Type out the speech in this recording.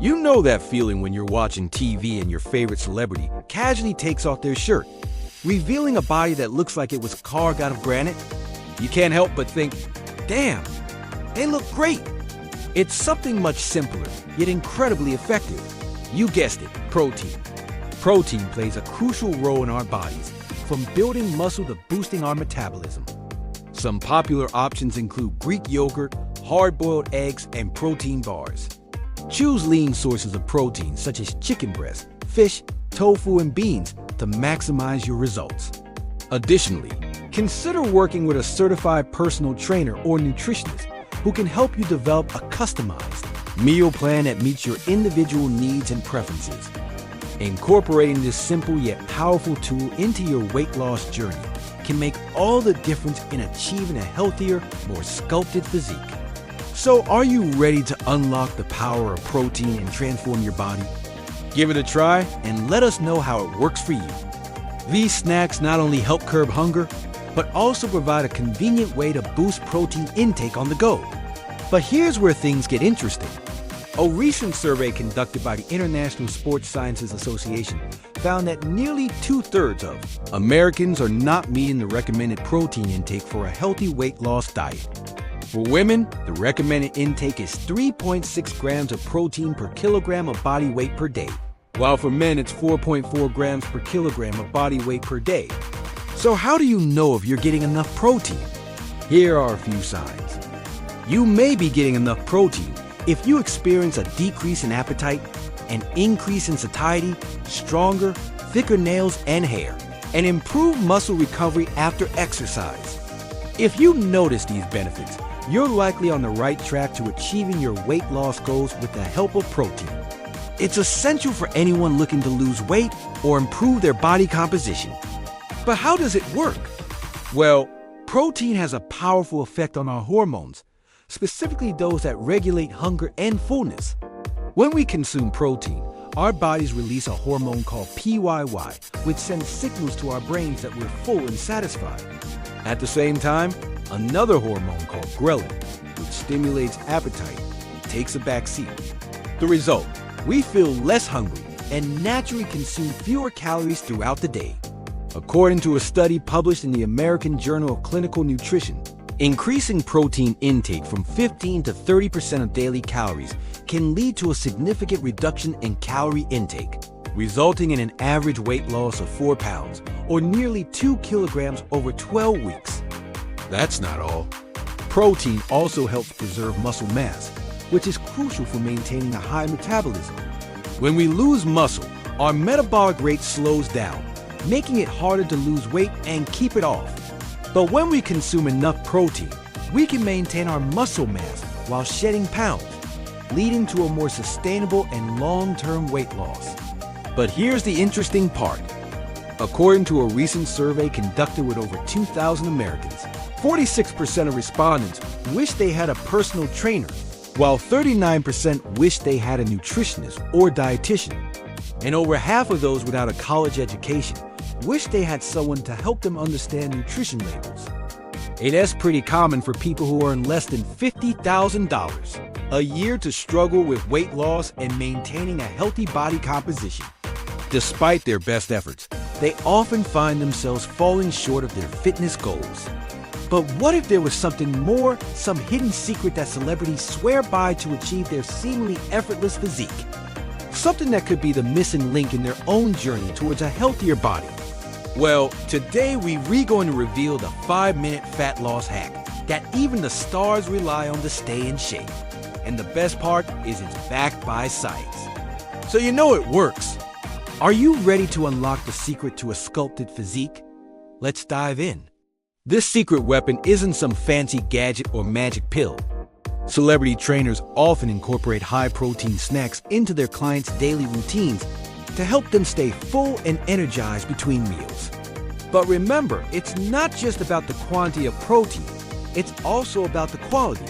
You know that feeling when you're watching TV and your favorite celebrity casually takes off their shirt, revealing a body that looks like it was carved out of granite? You can't help but think, damn, they look great. It's something much simpler, yet incredibly effective. You guessed it, protein. Protein plays a crucial role in our bodies, from building muscle to boosting our metabolism. Some popular options include Greek yogurt, hard-boiled eggs, and protein bars. Choose lean sources of protein such as chicken breast, fish, tofu, and beans to maximize your results. Additionally, consider working with a certified personal trainer or nutritionist who can help you develop a customized meal plan that meets your individual needs and preferences. Incorporating this simple yet powerful tool into your weight loss journey can make all the difference in achieving a healthier, more sculpted physique. So are you ready to unlock the power of protein and transform your body? Give it a try and let us know how it works for you. These snacks not only help curb hunger, but also provide a convenient way to boost protein intake on the go. But here's where things get interesting. A recent survey conducted by the International Sports Sciences Association found that nearly 2/3 of Americans are not meeting the recommended protein intake for a healthy weight loss diet. For women, the recommended intake is 3.6 grams of protein per kilogram of body weight per day, while for men it's 4.4 grams per kilogram of body weight per day. So how do you know if you're getting enough protein? Here are a few signs. You may be getting enough protein if you experience a decrease in appetite, an increase in satiety, stronger, thicker nails and hair, and improved muscle recovery after exercise. If you notice these benefits, you're likely on the right track to achieving your weight loss goals with the help of protein. It's essential for anyone looking to lose weight or improve their body composition. But how does it work? Well, protein has a powerful effect on our hormones, specifically those that regulate hunger and fullness. When we consume protein, our bodies release a hormone called PYY, which sends signals to our brains that we're full and satisfied. At the same time, another hormone called ghrelin, which stimulates appetite, takes a back seat. The result, we feel less hungry and naturally consume fewer calories throughout the day. According to a study published in the American Journal of Clinical Nutrition, increasing protein intake from 15 to 30% of daily calories can lead to a significant reduction in calorie intake, resulting in an average weight loss of 4 pounds, or nearly 2 kilograms over 12 weeks. That's not all. Protein also helps preserve muscle mass, which is crucial for maintaining a high metabolism. When we lose muscle, our metabolic rate slows down, making it harder to lose weight and keep it off. But when we consume enough protein, we can maintain our muscle mass while shedding pounds, leading to a more sustainable and long-term weight loss. But here's the interesting part. According to a recent survey conducted with over 2,000 Americans, 46% of respondents wish they had a personal trainer, while 39% wish they had a nutritionist or dietitian. And over half of those without a college education wish they had someone to help them understand nutrition labels. And that's pretty common for people who earn less than $50,000 a year to struggle with weight loss and maintaining a healthy body composition. Despite their best efforts, they often find themselves falling short of their fitness goals. But what if there was something more, some hidden secret that celebrities swear by to achieve their seemingly effortless physique? Something that could be the missing link in their own journey towards a healthier body. Well, today we're going to reveal the 5-minute fat loss hack that even the stars rely on to stay in shape. And the best part is it's backed by science. So you know it works. Are you ready to unlock the secret to a sculpted physique? Let's dive in. This secret weapon isn't some fancy gadget or magic pill. Celebrity trainers often incorporate high-protein snacks into their clients' daily routines to help them stay full and energized between meals. But remember, it's not just about the quantity of protein, it's also about the quality.